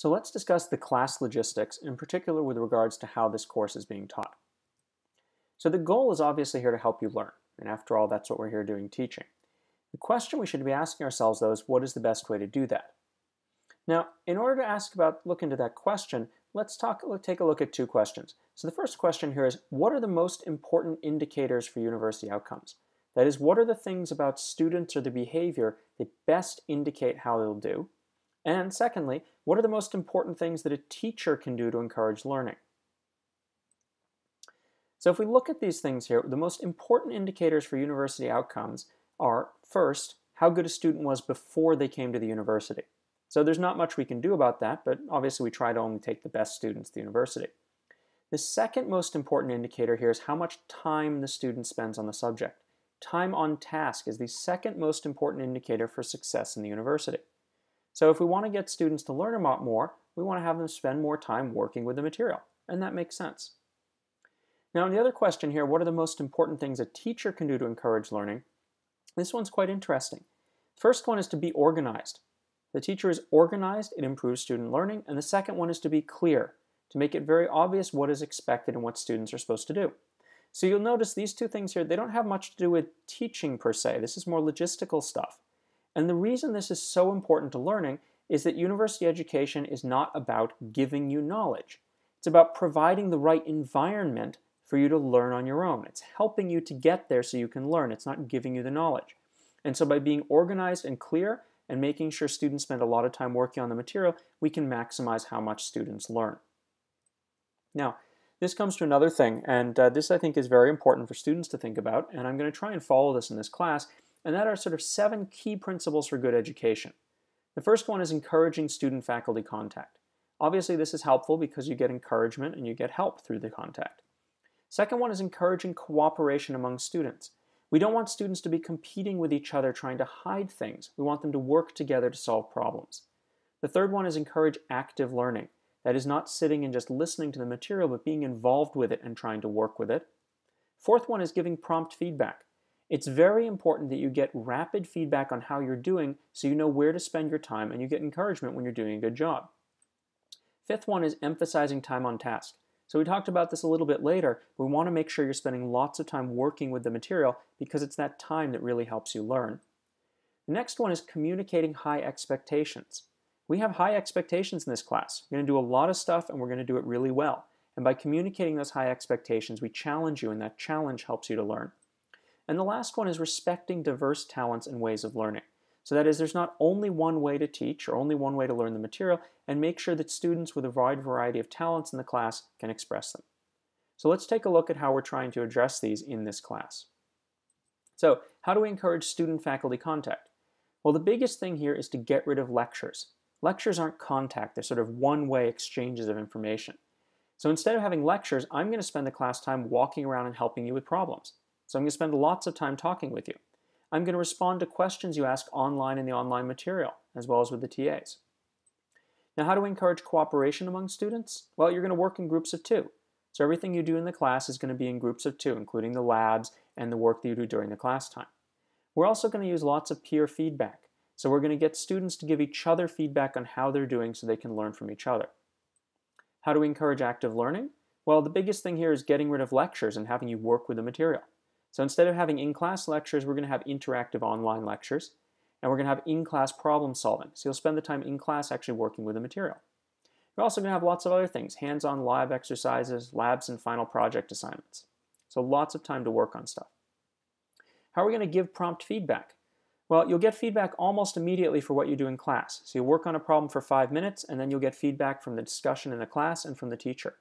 So let's discuss the class logistics, in particular with regards to how this course is being taught. So the goal is obviously here to help you learn, and after all, that's what we're here doing, teaching. The question we should be asking ourselves, though, is what is the best way to do that? Now, in order to look into that question, let's take a look at two questions. So the first question here is, what are the most important indicators for university outcomes? That is, what are the things about students or the behavior that best indicate how they'll do? And secondly, what are the most important things that a teacher can do to encourage learning? So if we look at these things here, the most important indicators for university outcomes are, first, how good a student was before they came to the university. So there's not much we can do about that, but obviously we try to only take the best students to the university. The second most important indicator here is how much time the student spends on the subject. Time on task is the second most important indicator for success in the university. So if we want to get students to learn a lot more, we want to have them spend more time working with the material, and that makes sense. Now, the other question here, what are the most important things a teacher can do to encourage learning? This one's quite interesting. First one is to be organized. The teacher is organized, it improves student learning, and the second one is to be clear, to make it very obvious what is expected and what students are supposed to do. So you'll notice these two things here, they don't have much to do with teaching per se. This is more logistical stuff. And the reason this is so important to learning is that university education is not about giving you knowledge. It's about providing the right environment for you to learn on your own. It's helping you to get there so you can learn. It's not giving you the knowledge. And so by being organized and clear and making sure students spend a lot of time working on the material, we can maximize how much students learn. Now, this comes to another thing, and this I think is very important for students to think about, and I'm going to try and follow this in this class, and that are sort of 7 key principles for good education. The first one is encouraging student-faculty contact. Obviously, this is helpful because you get encouragement and you get help through the contact. Second one is encouraging cooperation among students. We don't want students to be competing with each other trying to hide things. We want them to work together to solve problems. The third one is encourage active learning. That is not sitting and just listening to the material, but being involved with it and trying to work with it. Fourth one is giving prompt feedback. It's very important that you get rapid feedback on how you're doing so you know where to spend your time and you get encouragement when you're doing a good job. Fifth one is emphasizing time on task. So we talked about this a little bit later. We want to make sure you're spending lots of time working with the material because it's that time that really helps you learn. The next one is communicating high expectations. We have high expectations in this class. We're going to do a lot of stuff and we're going to do it really well. And by communicating those high expectations, we challenge you, and that challenge helps you to learn. And the last one is respecting diverse talents and ways of learning. So that is, there's not only one way to teach or only one way to learn the material, and make sure that students with a wide variety of talents in the class can express them. So let's take a look at how we're trying to address these in this class. So how do we encourage student-faculty contact? Well, the biggest thing here is to get rid of lectures. Lectures aren't contact, they're sort of one-way exchanges of information. So instead of having lectures, I'm going to spend the class time walking around and helping you with problems. So I'm going to spend lots of time talking with you. I'm going to respond to questions you ask online in the online material, as well as with the TAs. Now, how do we encourage cooperation among students? Well, you're going to work in groups of 2. So everything you do in the class is going to be in groups of 2, including the labs and the work that you do during the class time. We're also going to use lots of peer feedback. So we're going to get students to give each other feedback on how they're doing so they can learn from each other. How do we encourage active learning? Well, the biggest thing here is getting rid of lectures and having you work with the material. So instead of having in-class lectures, we're going to have interactive online lectures, and we're going to have in-class problem solving. So you'll spend the time in class actually working with the material. We're also going to have lots of other things, hands-on lab exercises, labs, and final project assignments. So lots of time to work on stuff. How are we going to give prompt feedback? Well, you'll get feedback almost immediately for what you do in class. So you'll work on a problem for 5 minutes, and then you'll get feedback from the discussion in the class and from the teacher.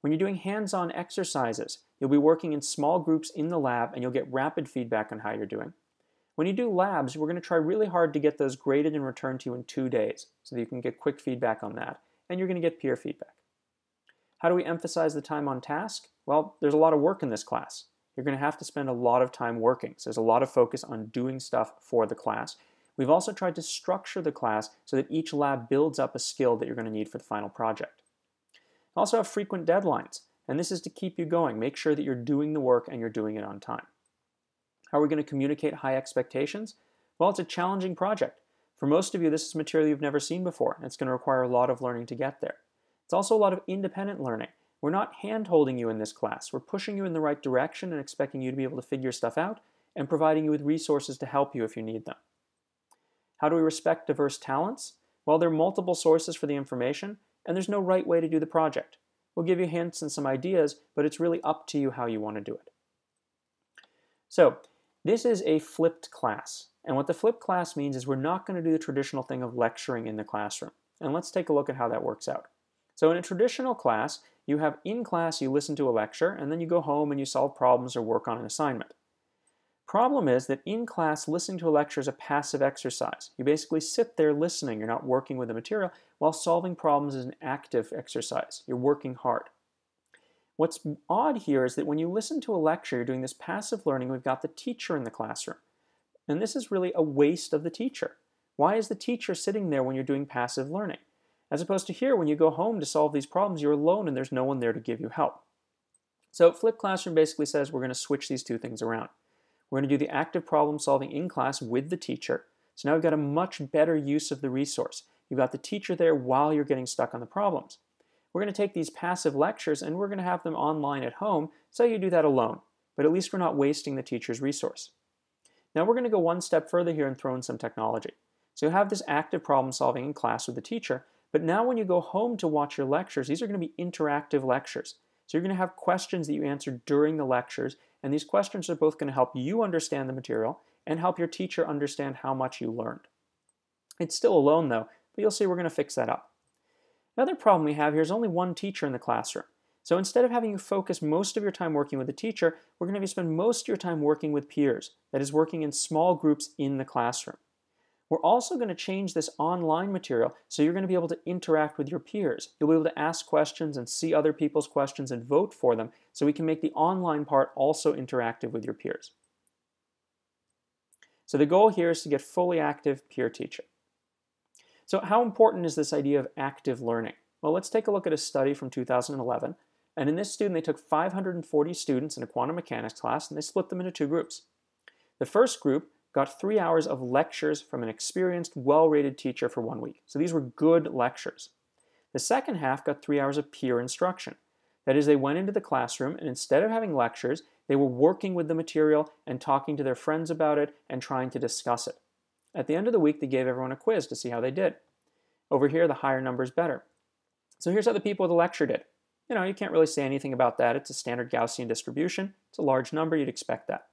When you're doing hands-on exercises, you'll be working in small groups in the lab and you'll get rapid feedback on how you're doing. When you do labs, we're going to try really hard to get those graded and returned to you in 2 days so that you can get quick feedback on that, and you're going to get peer feedback. How do we emphasize the time on task? Well, there's a lot of work in this class. You're going to have to spend a lot of time working, so there's a lot of focus on doing stuff for the class. We've also tried to structure the class so that each lab builds up a skill that you're going to need for the final project. Also have frequent deadlines, and this is to keep you going. Make sure that you're doing the work and you're doing it on time. How are we going to communicate high expectations? Well, it's a challenging project. For most of you, this is material you've never seen before, and it's going to require a lot of learning to get there. It's also a lot of independent learning. We're not hand-holding you in this class. We're pushing you in the right direction and expecting you to be able to figure stuff out and providing you with resources to help you if you need them. How do we respect diverse talents? Well, there are multiple sources for the information, and there's no right way to do the project. We'll give you hints and some ideas, but it's really up to you how you want to do it. So, this is a flipped class. And what the flipped class means is we're not going to do the traditional thing of lecturing in the classroom. And let's take a look at how that works out. So in a traditional class, you have in class, you listen to a lecture, and then you go home and you solve problems or work on an assignment. Problem is that in class, listening to a lecture is a passive exercise. You basically sit there listening. You're not working with the material, while solving problems is an active exercise. You're working hard. What's odd here is that when you listen to a lecture, you're doing this passive learning, we've got the teacher in the classroom. And this is really a waste of the teacher. Why is the teacher sitting there when you're doing passive learning? As opposed to here, when you go home to solve these problems, you're alone and there's no one there to give you help. So flipped classroom basically says we're going to switch these two things around. We're going to do the active problem solving in class with the teacher. So now we've got a much better use of the resource. You've got the teacher there while you're getting stuck on the problems. We're going to take these passive lectures and we're going to have them online at home, so you do that alone. But at least we're not wasting the teacher's resource. Now we're going to go one step further here and throw in some technology. So you have this active problem solving in class with the teacher, but now when you go home to watch your lectures, these are going to be interactive lectures. So you're going to have questions that you answer during the lectures, and these questions are both going to help you understand the material and help your teacher understand how much you learned. It's still alone though, but you'll see we're going to fix that up. Another problem we have here is only one teacher in the classroom. So instead of having you focus most of your time working with the teacher, we're going to have you spend most of your time working with peers, that is working in small groups in the classroom. We're also going to change this online material so you're going to be able to interact with your peers. You'll be able to ask questions and see other people's questions and vote for them, so we can make the online part also interactive with your peers. So the goal here is to get fully active peer teaching. So how important is this idea of active learning? Well, let's take a look at a study from 2011. And in this student, they took 540 students in a quantum mechanics class and they split them into two groups. The first group got 3 hours of lectures from an experienced, well-rated teacher for 1 week. So these were good lectures. The second half got 3 hours of peer instruction. That is, they went into the classroom and instead of having lectures, they were working with the material and talking to their friends about it and trying to discuss it. At the end of the week, they gave everyone a quiz to see how they did. Over here, the higher number is better. So here's how the people with the lecture did. You can't really say anything about that. It's a standard Gaussian distribution. It's a large number. You'd expect that.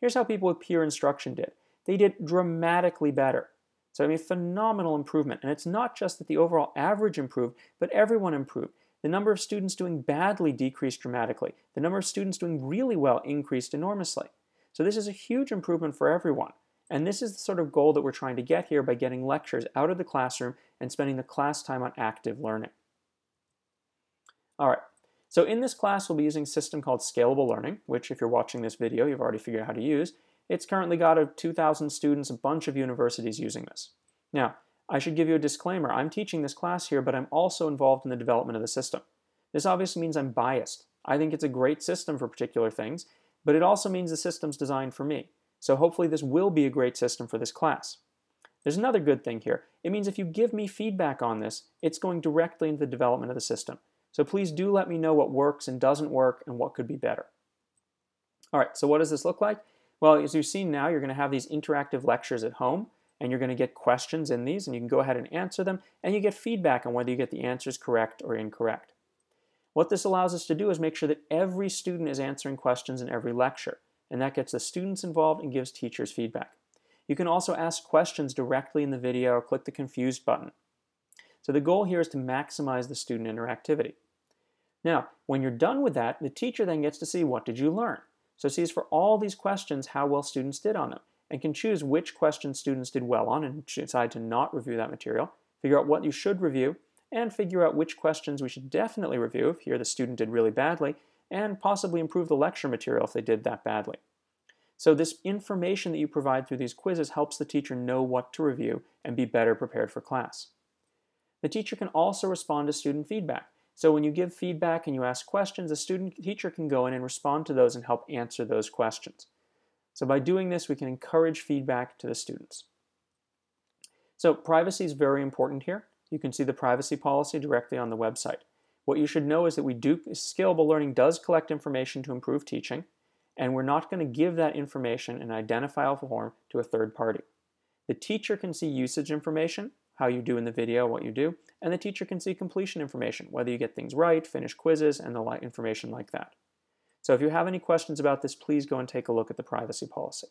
Here's how people with peer instruction did. They did dramatically better. So I mean, phenomenal improvement. And it's not just that the overall average improved, but everyone improved. The number of students doing badly decreased dramatically. The number of students doing really well increased enormously. So this is a huge improvement for everyone. And this is the sort of goal that we're trying to get here by getting lectures out of the classroom and spending the class time on active learning. All right, so in this class, we'll be using a system called Scalable Learning, which if you're watching this video, you've already figured out how to use. It's currently got 2,000 students, a bunch of universities using this. Now, I should give you a disclaimer. I'm teaching this class here, but I'm also involved in the development of the system. This obviously means I'm biased. I think it's a great system for particular things, but it also means the system's designed for me. So hopefully this will be a great system for this class. There's another good thing here. It means if you give me feedback on this, it's going directly into the development of the system. So please do let me know what works and doesn't work and what could be better. All right, so what does this look like? Well, as you've seen now, you're going to have these interactive lectures at home, and you're going to get questions in these, and you can go ahead and answer them, and you get feedback on whether you get the answers correct or incorrect. What this allows us to do is make sure that every student is answering questions in every lecture, and that gets the students involved and gives teachers feedback. You can also ask questions directly in the video or click the confused button. So the goal here is to maximize the student interactivity. Now, when you're done with that, the teacher then gets to see what did you learn. So sees for all these questions how well students did on them and can choose which questions students did well on and decide to not review that material, figure out what you should review, and figure out which questions we should definitely review if here the student did really badly, and possibly improve the lecture material if they did that badly. So this information that you provide through these quizzes helps the teacher know what to review and be better prepared for class. The teacher can also respond to student feedback. So when you give feedback and you ask questions, the teacher can go in and respond to those and help answer those questions. So by doing this, we can encourage feedback to the students. So privacy is very important here. You can see the privacy policy directly on the website. What you should know is that Scalable Learning does collect information to improve teaching, and we're not going to give that information in an identifiable form to a third party. The teacher can see usage information, how you do in the video, what you do, and the teacher can see completion information, whether you get things right, finish quizzes, and information like that. So if you have any questions about this, please go and take a look at the privacy policy.